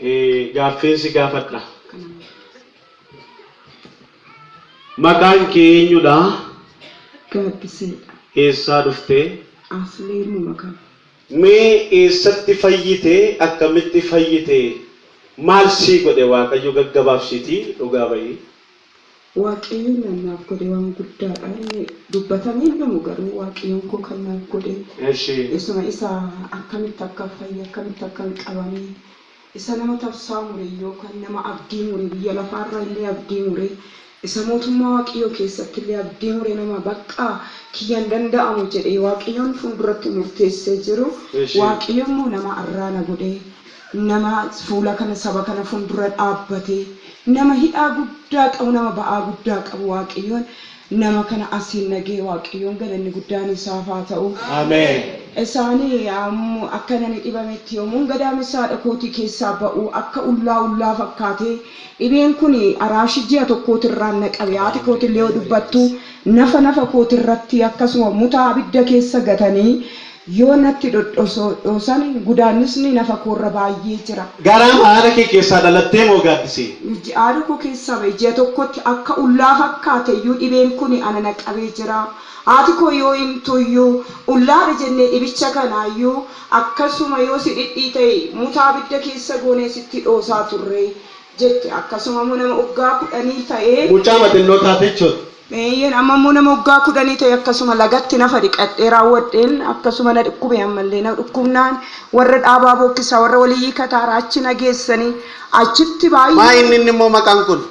Gaaffeensi gaafadha. Maqaan kee eenyudha? Gaaddiseedha. Eessaa dhuftee? Asliimu maqaan. Mee eessatti fayyite? Akkamitti fayyite? Maal sii godhe Waaqayyo gaggabaabsitii dhugaa bahii? Waaqayyoon naaf godhe waan guddaadha. Inni dubbatamee namu garuu Waaqayyoon koo kan naaf godhe. Isuma isa akkamitti akka fayye akkamitti akka hin qabamne isa nama tabsaa mure yookaan nama abdii mure biyya lafaarra illee abdii mure isa mootummaa Waaqayyoo keessatti illee abdii mure nama bakka kiyyaan danda'amu jedhee Waaqayyoon fuulduratti murteessee jiru. Waaqayyoon immoo nama arraana godhe nama fuula kana saba kana fuuldura dhaabbate nama hidhaa guddaa qabu nama ba'aa guddaa qabu Waaqayyoon nama kana asiin nagee Waaqayyoon galanni guddaan isaaf haa ta'u. Ameen. Isaanii akka nani dhibametti yommuu gadaamisaadha kootii keessaa ba'u akka ullaa fakkaatee dhibeen kun araashi ji'a tokkootirraan na qabe haati kootillee dubbattu nafa kootirratti akkasuma mutaa abidda keessa gatanii yoo natti dhodhosan gudaannisni nafa koorra baay'ee jira. Garaa haadha kee keessaa dhalattee moo gaaddisee? Haadha koo keessaa bahe ji'a tokkotti akka ullaa fakkaate iyyuu dhibeen kun ana na qabee jira. Haati koo yoo himtuyyuu ullaadha jennee dhibicha kanaayyuu akkasuma yoo si dhidhiite mutaa abidda keessa goonee sitti dhoosaa turre jette akkasuma nama waggaa 10 ta'ee. Mucaa xinnoo taate jechuudha. Amma immoo nama waggaa 10 ta'e akkasuma lagatti nafa dhiqadhee raawwadheen akkasuma na dhukkube ammallee na dhukkubnaan warra dhaabaa bookkisaa warra walii kataaraa achi na geessanii achitti baay'ee. Maa inni immoo maqaan kun?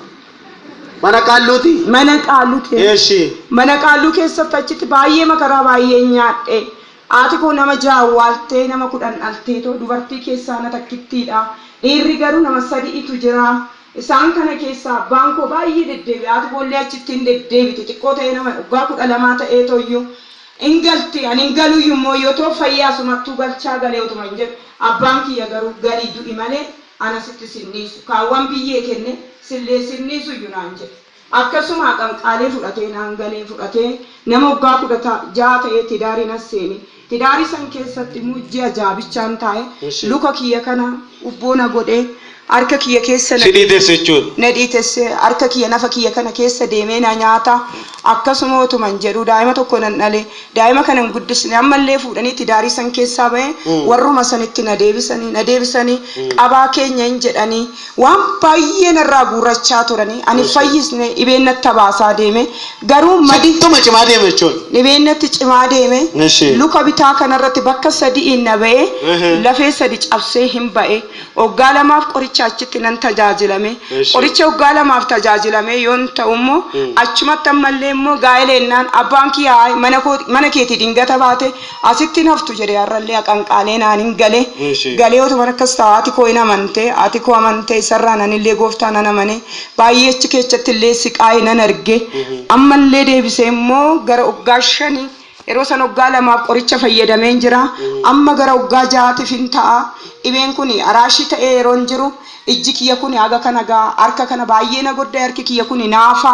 Mana Qaalluuti? Mana Qaalluuti. Mana Qaalluu keessatti achitti baay'ee makaraa baay'ee nyaadhe. Haati koo nama 6 awwaaltee nama 10 dhalteetoo dubartii keessaa na takkittiidha. Dhiirri garuu nama 3tu jira. Isaan kana keessaa abbaan koo baay'ee deddeebi'e haati koollee achitti hin deddeebite xiqqoo ta'e nama waggaa 12 ta'ee toyyuu hin galte ani hin galuyyuu immoo yoo ta'u fayyaa sumattuu galchaa galee utuma hin jedhu abbaan kiyya garuu galii du'i malee anasitti sinniisu kaawwan biyyee kenne sillee sinniisu iyyuu naan jedhe akkasuma qanqaalee fudhatee naan galee fudhatee nama waggaa 16 ta'ee tidaarii nas seeni tidaarii san keessatti immoo ji'a jaabichaan taa'e luka kiyya kana ubboona godhee harka kiyya keessa nadhiitesse harka kiyya nafa kiyya kana keessa deemee na nyaata akkasuma otuman jedhu daa'ima tokko nan dhale daa'ima kana hin guddisne ammallee fuudhanii tidaarii san keessaa ba'e warruma sanitti na deebisanii qabaa keenya hin jedhanii waan baay'ee narraa guurrachaa turanii ani fayyisne dhibeen natti baasaa deeme garuu cimaa deeme jechuun dhibeen natti cimaa deeme luka bitaa kanarratti bakka 3 na ba'e lafee 3 cabsee hin ba'e waggaa 2 qoricha achitti nan tajaajilame qoricha waggaa 2 tajaajilame yoon ta'u immoo achumatti ammallee immoo gaa'eleennaan abbaan kiyyaa mana keetii dingata baate asitti naftu jedhee har'allee qanqaalee naan hin galee otuma akkas ta'u haati koo hin amante haati koo amante isarraa nanillee gooftaa nan amane baay'ee achi keessatti illee siqaa'ee nan arge ammallee deebisee immoo gara waggaa 5 yeroo san waggaa 2 qoricha fayyadameen jira amma gara waggaa 6 fin ta'a dhibeen kun araashii ta'ee yeroo jiru ijji kiyya kun aga kana gaa harka kana baay'ee na godda harki kiyya kun naafa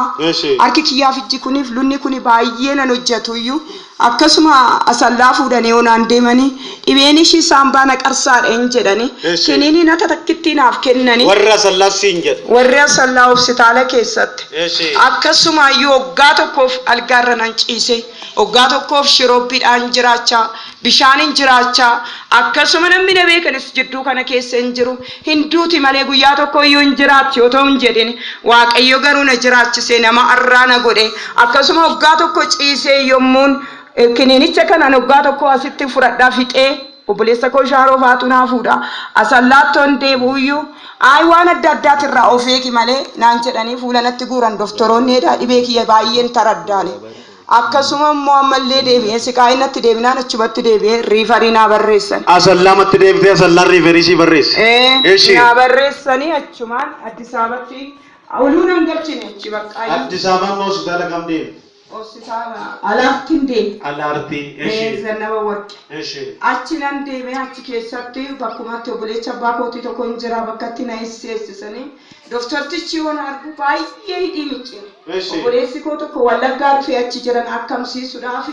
harki kiyyaaf ijji kuniif lunni kun baay'ee nan hojjetuyyuu akkasuma asallaa fuudhanii onaan deemanii dhibeen ishii saambaa na qarsaadha hin jedhanii kiniini na tatakkitti naaf kennanii warra asallaa siin jedhu warri asallaa hospitaala keessatti akkasuma iyyuu waggaa tokkoof algaarra nan ciise waggaa tokkoof shiroobiidhaan jiraachaa bishaanin jiraachaa akkasuma namni na beekanis jidduu kana keessa hin jiru hinduuti malee guyyaa tokko iyyuu hin jiraatti yoo ta'u hin jedhin Waaqayyo garuu na jiraachise nama arraana godhe akkasuma waggaa tokko ciisee yommuun kiniinicha kana waggaa tokko asitti fudhadhaa fixee obboleessa koo shaaroo faatu naa fuudha asallaattoon deebuuyyuu waan adda addaatirraa of eegi malee naan jedhanii fuula natti guuran doktoroonni dhibee kiyya baay'een taraddaane akkasuma immoo ammallee deebi'ee siqaa'inatti deebinaan achumatti deebi'ee riifarii naa barreessan. Asallaamatti deebitee asallaan riifarii si barreesse. Naa barreessanii achumaan Addis Ababatti oluu nan galchine achi bakka. Addis Ababaa hospitaala kam deemte? Hospitaala alaartiin deeme. Alaartii. Zannaba warqe. Achi nan deeme achi keessatti bakkumatti obboleessa abbaa kootii tokko hin jira bakkatti na eessisanii doktortichi yoon argu baay'ee hidhii miccire. Obboleessi koo tokko wallaggaa dhufee achi jiran akkamsiisuudhaaf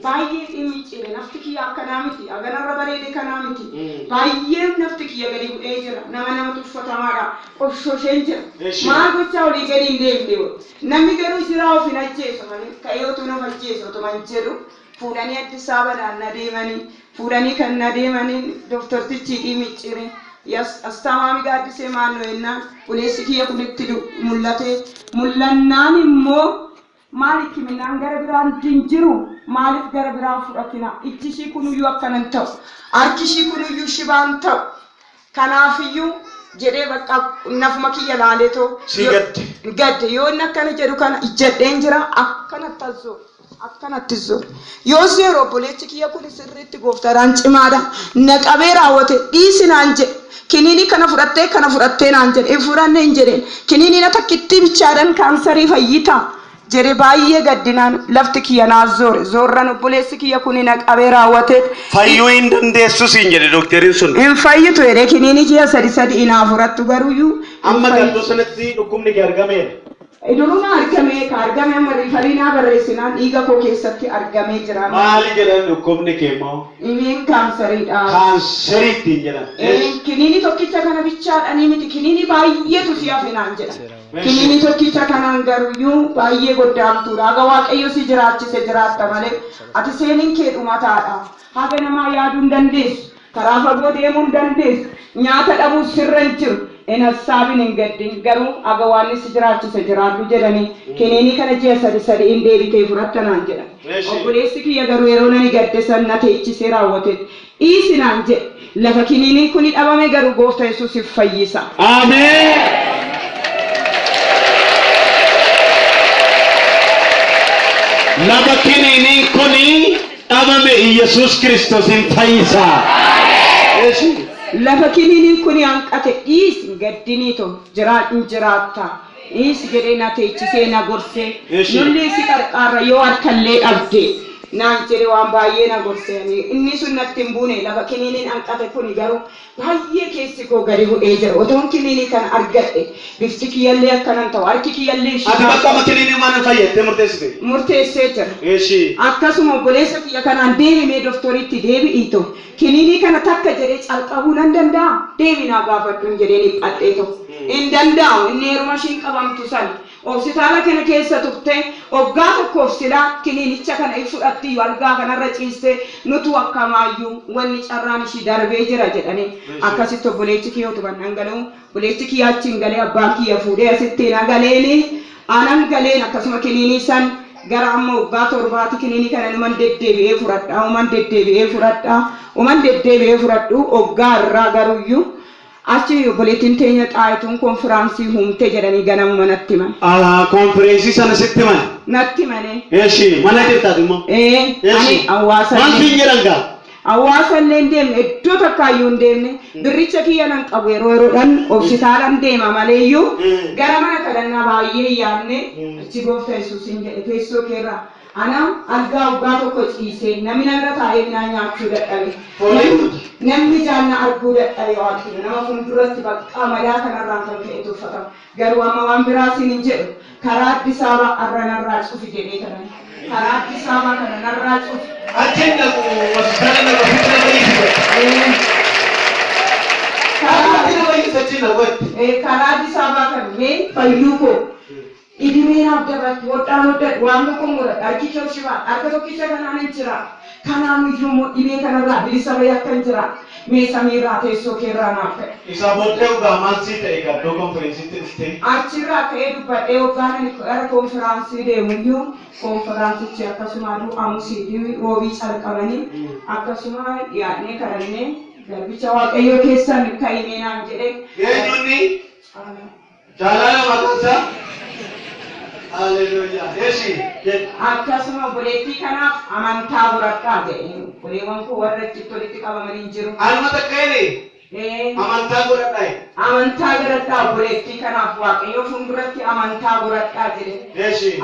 baay'ee hidhii miccire nafti kiyya akkanaa miti aganarra bareede kanaa miti baay'ee nafti kiyya gadi bu'ee jira nama tuffatamaadha qofshosheen jira maal gochaa olii gadi hin deemne namni garuu jiraa of hin ajjeesu malee kayyootu nama ajjeesu otuma hin jedhu fuudhanii Addis Ababaan na deemanii fuudhanii kan na deemanii doktortichi hidhii miccire. Yes, astamami gaaddisee maannoo ennaan uleessi kiyya kunitti mul'ate mul'annaan immoo maaliif minaan gara biraan hin jiru maaliif gara biraan fudhatina ijji ishii kunuyyuu akkanan ta'u harki ishii kunuyyuu shibaan ta'u kanaafiyyuu jedhee bakka nafuma kiyya laaleetoo gadde yoo inni akkana jedhu kana ijjadheen jira akkanatti zoor yoo seeroo obboleechi kiyya kun sirriitti gooftaadhaan cimaadha na qabee raawwate dhiisinaan jedhe kinini kana fudhattee naan jedhe fudhanne hin jedheen kinini na takkitti bichaadhaan kaansarii fayyita jedhe baay'ee gaddinaan lafti kiyya naa zoorran obboleessi kiyya kun na qabee raawwate fayyuu hin dandeessu siin jedhe doktariin sun hin fayyitu jedhe kinini ji'a sadi inaa fudhattu garuuyyuu amma gaddoo sanatti dhukkubni kee argameera. Iduluma argamee ka argame amma rifarinaa barreessinaan dhiiga koo keessatti argamee jira. Maali jedhan dhukkubni kee moo? Dhibeen kaansariidha. Kaansariitti jedhan. Kiniini tokkicha kana bichaadhanii miti kiniini baay'eetu si hafe naan jedha. Kiniini tokkicha kanaan garuuyyuu baay'ee goddaamtuudha. Haga Waaqayyo si jiraachise jiraatta malee ati seeniin kee dhumataadha. Haga namaa yaaduu hin dandeessu. Karaa fagoo deemuu hin dandeessu. Nyaata dhabuu sirra hin jiru. Saabin hin gaddin garuu haga waan si jiraachise jiraadhu jedhanii kiniini kana ji'a sadi hin deebitee fudhattanaan jedha. Obboleessi kiyya garuu yeroo nani gadde san na teechisee raawwate dhiisinaan jedhe lafa kiniiniin kuni dhabame garuu gooftaa Yesuus fayyisa. Ameen. Lafa kiniiniin kuni dhabame Yesuus Kiristoos fayyisa. Lafa kiniiniin kuni hanqate dhiis gaddiniito jiraatta dhiis jedhee na teechisee na gorsee nullee si qarqaarra yoo harkallee dhabde naan jedhe waan baay'ee na gorsee inni sun natti hin buune lafa kiniiniin hanqate kuni garuu baay'ee keessi koo gadi bu'ee jira otoon kiniinii kana argadhe bifti kiyyallee akkanan ta'u harki kiyyallee ati bakka amma kiniinii maal fayyadde murteessite? Murteessee jira. Akkasuma obboleessa kiyya kanaan deemee doktoriitti deebi'iito kiniinii kana takka jedhee calqabuu nan danda'a deebinaa gaafadhuun jedhee dhiphadhee tokko hin danda'amu inni heeruma ishiin qabamtu san hospitaala kana keessa turte waggaa tokkoof silaa kiniinicha kana fudhatti algaa kanarra ciiste nutu akkamaayyuu wanni carraan ishii darbee jira jedhanii akkasitti obboleechi kiyya utuban dhangala'u obboleechi kiyya achiin galee abbaan kiyya fuudhee asitti nagaleeni anan galeen akkasuma kiniinii san gara amma waggaa torbaati kiniinii kana numan deddeebi'ee fudhadhu waggaa irraa garuuyyuu achi obboleettiin teenya xaayituun konfiraansii humte jedhanii ganamuma natti himan. Konfiraansii sana sitti himan? Natti himane. Mana jirtaati immoo? Ani hawaasa. Maal siin jedhan gaa? Hawaasa illee hin deemne iddoo takkaayyuu hin deemne birricha kiyya nan qabu yeroodhaan hospitaalaan deema maleeyyuu gara mana kadhannaa baay'ee yaadne achi gooftaa Yesuus hin jedhe teessoo keerraa anam algaa waggaa tokko ciisee namni narra taa'ee minaa nyaachuu dadhabe namni jaanna arguu dadhabe waaqayyo nama fuulduratti bakka madaa kanarraa kan ka'e tuffatama garuu amma waan biraasiin hin jedhu karaa Addis Ababaa arranarraa cufi jedhee tanan karaa Addis Ababaa kana narraa cufi. Agenda hospitala na hospitala karaa Addis Ababaa kan mee fayyuu koo idimee abdabat wodhaan waan tokko mura harki kee shibaa harka tokkicha kanaan hin jira kanaan iyyuu dhibee kanarraa bilisa bayyaa kan jira mee samiirraa teessoo keerraa naaf ta'e. Isa booddee dhugaa maal sii ta'e gaddoo konfiraansiitti dhuftee? Achirraa ka'ee dubbadhee waggaan gara konfiraansii deemuyyuu konfiraansichi akkasuma amusiitii roobii calqabanii akkasuma dhiyaannee kadhannee garbicha waaqayyoo keessan ka'imee naan jedhee. Eenyuunni? Jaalala maqaansaa? Hallelujah. Yeshi. Akkasuma obboleettii kanaaf amantaa godhadhaa jedhee obboleewwan koo warra achitti walitti qabamanii jiru. Alma takka'ee Amantaa godhadhaa. Amantaa godhadhaa obboleettii kanaaf waaqayyo fuulduratti amantaa godhadhaa jedhe.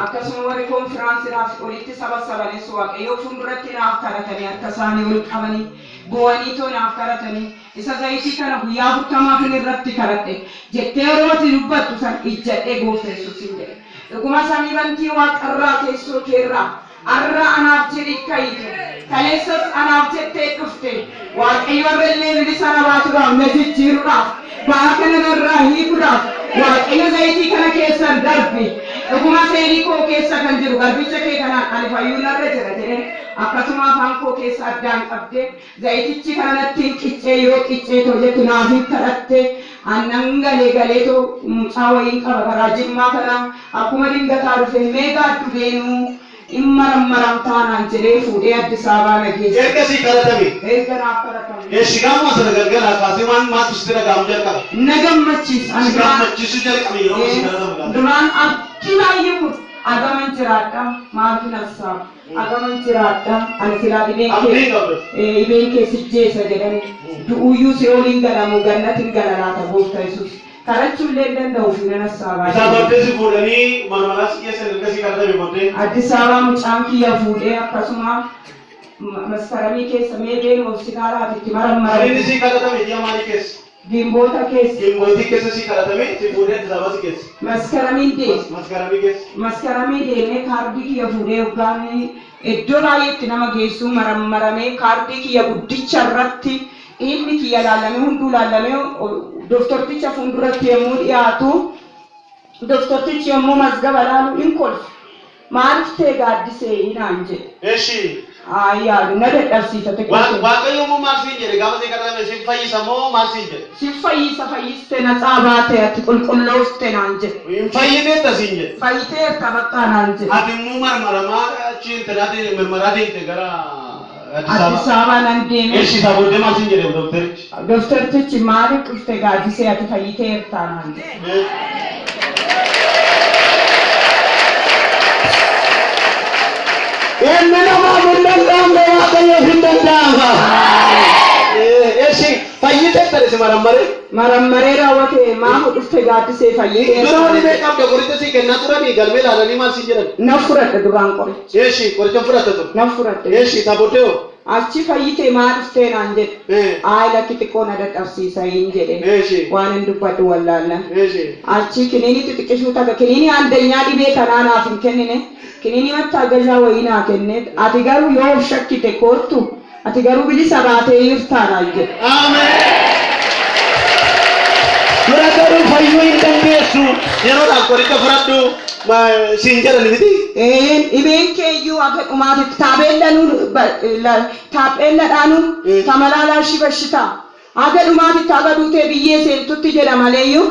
Akkasuma warri konfiraansiidhaaf walitti sabasabanis waaqayyo fuulduratti naaf kadhatanii akka isaanii ol qabanii bu'anii too naaf kadhatanii isa zayitii kana guyyaa 40 irratti kadhadhe jettee yerootti dubbattu san ijjadhee goofteessu sin jedhe. Dhuguma samii bantii waaqarraa teessoo keerraa arra anaaf jedhi kayitu kaleessas anaaf jettee dhufte waaqayyo irrallee bilisa nabaatuudhaaf na jijjiiruudhaaf ba'aa kana narraa hiikuudhaaf waaqayyo zayitii kana keessan darbe dhuguma seenii koo keessa kan jiru garbicha kee kanaan ani fayyuu narra jira jedhee akkasuma afaan koo keessa addaan qabde zayitichi kana natti qiccee yoo qiccee too jettu naaf hin kadhatte annan galee too mucaa wayiin qaba karaa jimmaa kana akkuma dingataa dhufe meeqa addu beenuu immaram taanaan jedhee fuudhee Addis Ababaa nageesse. Erga si kadhatame. Erga naaf kadhatame. Shigaamuma sana galgalaa kaasee maatu sitti dhaga'amu jalqaba. Na gammachiisa. Si gammachiisu jalqabe yeroo si kadhatamu. Duraan abdii baay'ee kun agaman jiraadha maaltu nassaa agaman jiraadha ani silaa dhibeen kee sijjeessa jedhani du'uyyuu si oliin galamu gannatiin galalaata gooftaa Yesuus. Karachuullee danda'u fi nana saabaa. Isaa baddeessi fuudhanii marmaraas keessan ergasii kadhatame booddee. Addis Ababaa mucaan kiyya fuudhee akkasuma maskaramii keessa meeqeen hospitaalaatitti marammarame. Inni si kadhatame ji'a maalii keessa? Gimboota keessa. Gimbootii keessa si kadhatame si fuudhee Addis Ababaa si keessa. Maskaramiin deeme. Maskaramii keessa. Maskaramii deemee kaardii kiyya fuudhee hoggaan iddoo baay'eetti nama geessu marammaramee kaardii kiyya guddicha irratti inni kiyya laallamee hunduu laallamee doktorticha fuulduratti yommuu dhiyaatu doktortichi yommuu mazgaba laalu hin kolfu maaliif ta'e gaaddisee hinaan jedhe. Eeshi. Yaadu na dadhabsiifate. Waaqayyo immoo maal siin jedhe gaafa si kadhatame si fayyisa moo maal siin jedhe? Si fayyiste na caabaa ta'e ati qulqulloofte naan jedhe. Hin fayyineetta siin jedhe. Fayyiteerta bakka naan jedhe. Ati immoo marmaramaa achi intalaati marmaraa deemte gara Addis Ababaa nan deeme. Eeshi isaa booddee maal siin jedhe doktorichi? Doktortichi maaliif dhufte gaaddisee ati fayyiteerta naan jedhe. Inni namaa hin danda'amne waaqayyoof hin danda'ama. Eeshi fayyiteetta si marammaree? Marammaree raawwate maafu dhufte gaaddisee fayyiteerta. Duraan wani beekamu qoricha si kennaa turanii galmee laalanii maal siin jedhan? Na fudhadhe duraan qoricha. Eeshi qoricha fudhatte ture? Na fudhadhe. Eeshi isaa booddee hoo? Achi fayyitee maal dhuftee naan jedhe. Lakki xiqqoo na dadhabsiisa hin jedhe. Waan hin dubbadhu wallaallan. Achi kiniini xixiqqishuu taga kiniini andanyaa dhibee kanaa naaf hin kennine. Kiniini mattaagazaa wayii naa kenne. Ati garuu yoo of shakkite koottu ati garuu bilisa baatee hirtaa naan jedhe. Dura garuu fayyuu hin dandeessu. Yeroodhaaf qoricha fudhadhu siin jedhan miti. Dhibeen keeyyuu akka dhumaatitti taapheelladhaanu tamalaalaa shibashitaa. Akka dhumaatitti akka duutee biyyee seentutti jedha maleeyyuu.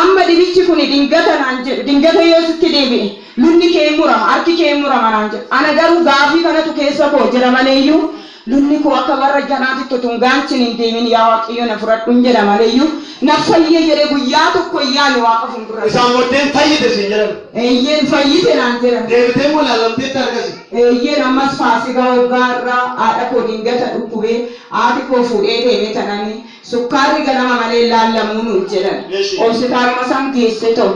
Amma dhibichi kun dingata naan jedhe. Dingata yoo sitti deebi'e lunni kee murama harki kee murama naan jedhe. Ana garuu gaafii kanatu keessa koo jedha maleeyyuu. Lunni koo akka warra janaatitti otoo gaanchiin hin deemin yaa waaqayyo na fudhadhuun jedha maleeyyuu. Na fayyee jedhee guyyaa tokko iyyaani waaqa fuuldura. Isaan booddeen fayyite siin jedhan. Eeyyeen fayyite naan jedhan. Deebitee moo laalamteetti argasi? Eeyyeen ammas faasigaa waggaa irraa haadha koo dingata dhukkubee haati koo fuudhee deemee tananii sukkaarri ganama malee laallamuu nuun jedhan. Hospitaaluma san geesse ta'u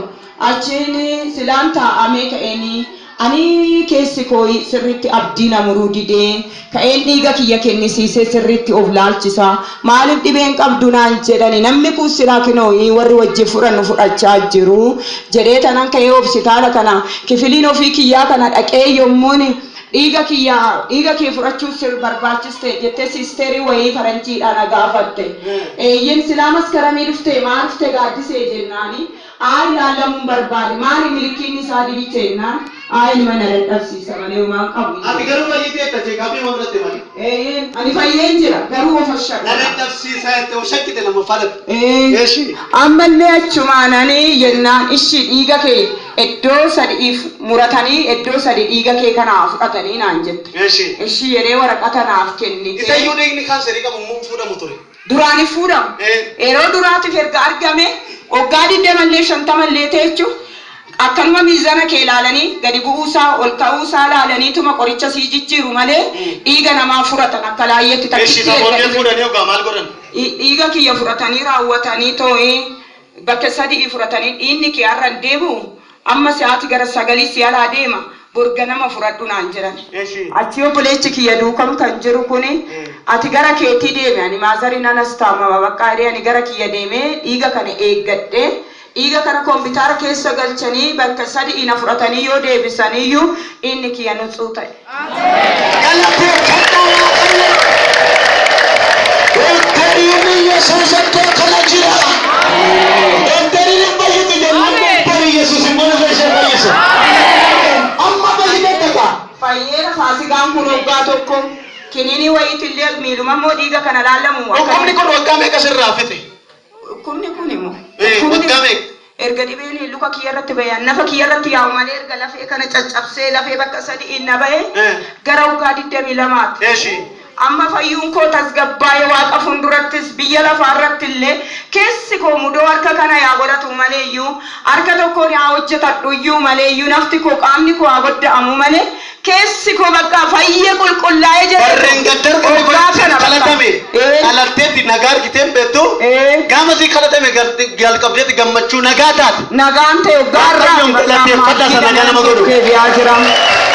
achiin silaan taa'amee ka'eenii ani keessi koo sirriitti abdii namuruu didee ka'een dhiiga kiyya kennisiisee sirriitti of laalchisa maaliif dhibeen qabdu naan jedhani namni kun silaa kinoo warri wajji fudhannu fudhachaa jiru jedhee tanan ka'ee hospitaala kana kifiliin ofii kiyyaa kana dhaqee yommuun dhiiga kee fudhachuu sir barbaachiste jettee siisteerii wayii faranjiidhaan gaafatte. Eeyyin silaa maskaramii dhufte maal dhufte gaaddisee jennaani laallamuun barbaade maali milikiin isaa dibiche jennaan ilma na dadhabsiisa malee uumaan qabu. Ati garuu fayyiteetta cheekaappii maa fudhatte malee? Ani fayyeen jira garuu of shakka. Na dadhabsiisa jettee of shakkite nama fudhatte. Ammallee achumaananii jennaan ishii dhiiga kee iddoo sadiif muratanii iddoo sadi dhiiga kee kanaa fudhatanii naan jette. Ishii yeree waraqata naaf kennite. Isa iyyuu dhiigni kaanserii qabu muu fuudhamu ture. Duraanii fuudhamu. Yeroo duraatiif erga argame waggaa 20 50 ta'e jechuun akkanuma miizana kee ilaalanii gadi bu'uusaa ol ka'uusaa ilaalanii tuma qoricha sii jijjiiru malee dhiiga namaa furatan akka laayyeetti dhiiga kiyya furatanii raawwatanii too'ee bakka sadii furatanii dhiinni kee har'a deemu amma si'aati gara 9 si alaa deema burga nama furadhu naan jedhan achi obboleechi kiyya duukam kan jiru kuni ati gara keetii deeme ani maazarii nanas taamama bakka ani gara kiyya deeme dhiiga kana eeggadhe dhiiga kana kompiitara keessa galchanii bakka sadii na furatanii yoo deebisaniyyuu inni kiyya nutsuu ta'e. Fayyeera faasigaan kun waggaa tokko kinini wayiitillee miiluma immoo dhiiga kana laallamu. Dhukkubni kun waggaa meeqa sirraa fite? Dhukkubni kun immoo. Waggaa meeqa? Erga dhibeen luka kiyya irratti bayan nafa kiyya irratti yaa'u malee erga lafee kana caccabsee lafee bakka sadii inni bahe gara waggaa 22ti. Amma fayyuun koo tasgabbaa'ee waaqa fuuldurattis biyya lafaarratti illee keessi koo mudoo harka kana yaa godhatu maleeyyuu harka tokkoon yaa hojjetadhu iyyuu maleeyyuu nafti koo qaamni koo haa godda'amu malee keessi koo bakka fayyee qulqullaa'ee jira. Warreen gaddar qalatame qalatteetti nagaa argiteen beektu gaama sii qalatame jalqabdeetti gammachuu nagaa taate. Nagaan ta'e gaarraa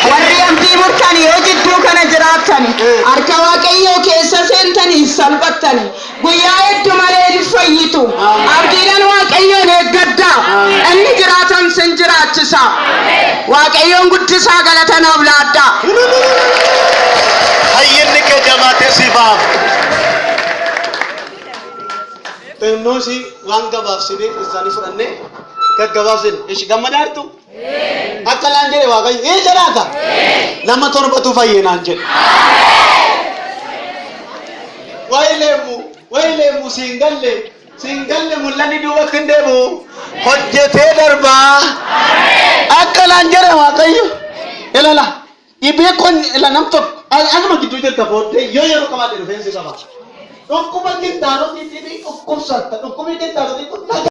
warri amtii murtan yoo jidduu kana jiraatan harka waaqayyoo keessa seentanii salphattanii guyyaa hedduu malee ni fayyitu abdiidhaan waaqayyoon eeggaddaa inni jiraatan sin jiraachisa waaqayyoon guddisaa galata naaf laaddaa. Hayyinni kee jabaatee sifaaf. Xinnoosii waan gabaabsine isaanii fudhannee gaggabaabsine ishi gammadaartu. Akka laan jedhe waaqayyo jiraata nama 7tu fayyee naan jedhe. Wayleemu siingalle mul'anni duubatti hin deemu hojjetee darbaa akka laan jedhe waaqayyo ilala dhibee kun ila nam tokko asuma gidduu jirta booddee yoo yeroo qabaate rifeensi qaba. Dhukkuba qinxaaroti dhibee dhukkubsatta dhukkubni qinxaaroti